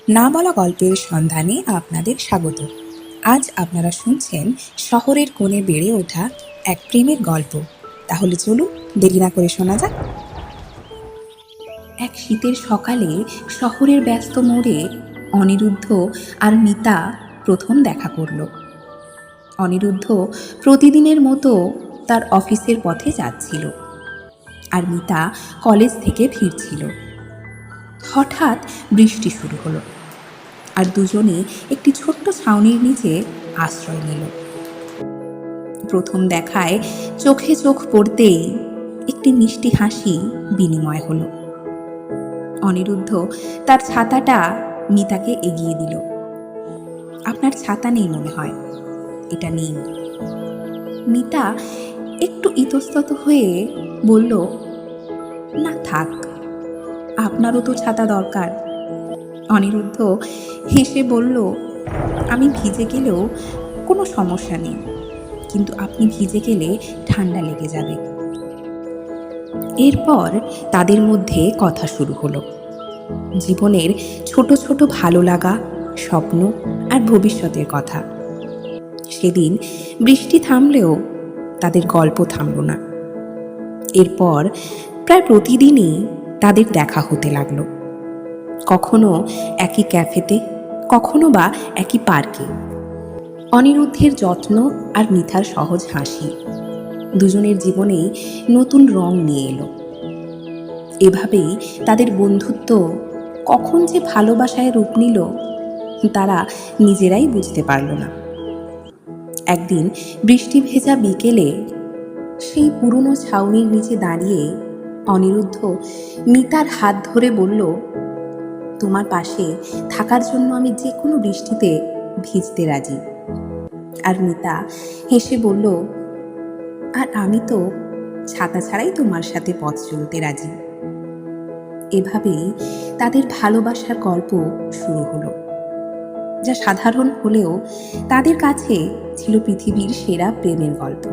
না বলা গল্পের সন্ধানে আপনাদের স্বাগত। আজ আপনারা শুনছেন শহরের কোণে বেড়ে ওঠা এক প্রেমের গল্প। তাহলে চলুন দেরি না করে শোনা যাক। এক শীতের সকালে শহরের ব্যস্ত মোড়ে অনিরুদ্ধ আর মিতা প্রথম দেখা করল। অনিরুদ্ধ প্রতিদিনের মতো তার অফিসের পথে যাচ্ছিল, আর মিতা কলেজ থেকে ফিরছিল। হঠাৎ বৃষ্টি শুরু হলো, আর দুজনে একটি ছোট্ট ছাউনির নিচে আশ্রয় নিল। প্রথম দেখায় চোখে চোখ পড়তেই একটি মিষ্টি হাসি বিনিময় হলো। অনিরুদ্ধ তার ছাতাটা মিতাকে এগিয়ে দিল। আপনার ছাতা নেই মনে হয়, এটা নিন। মিতা একটু ইতস্তত হয়ে বলল, না থাক, আপনারও তো ছাতা দরকার। অনিরুদ্ধ হেসে বলল, আমি ভিজে গেলেও কোনো সমস্যা নেই, কিন্তু আপনি ভিজে গেলে ঠান্ডা লেগে যাবে। এরপর তাদের মধ্যে কথা শুরু হলো, জীবনের ছোট ছোট ভালো লাগা, স্বপ্ন আর ভবিষ্যতের কথা। সেদিন বৃষ্টি থামলেও তাদের গল্প থামল না। এরপর প্রায় প্রতিদিনই তাদের দেখা হতে লাগলো, কখনো একই ক্যাফেতে, কখনো বা একই পার্কে। অনিরুদ্ধের যত্ন আর মিথার সহজ হাসি দুজনের জীবনেই নতুন রং নিয়ে এলো। এভাবেই তাদের বন্ধুত্ব কখন যে ভালোবাসায় রূপ নিল তারা নিজেরাই বুঝতে পারল না। একদিন বৃষ্টি ভেজা বিকেলে সেই পুরনো ছাউনির নিচে দাঁড়িয়ে অনিরুদ্ধ মিতার হাত ধরে বলল, তোমার পাশে থাকার জন্য আমি যে কোনো বৃষ্টিতে ভিজতে রাজি। আর মিতা হেসে বলল, আর আমি তো ছাতা ছাড়াই তোমার সাথে পথ চলতে রাজি। এভাবেই তাদের ভালোবাসার গল্প শুরু হলো, যা সাধারণ হলেও তাদের কাছে ছিল পৃথিবীর সেরা প্রেমের গল্প।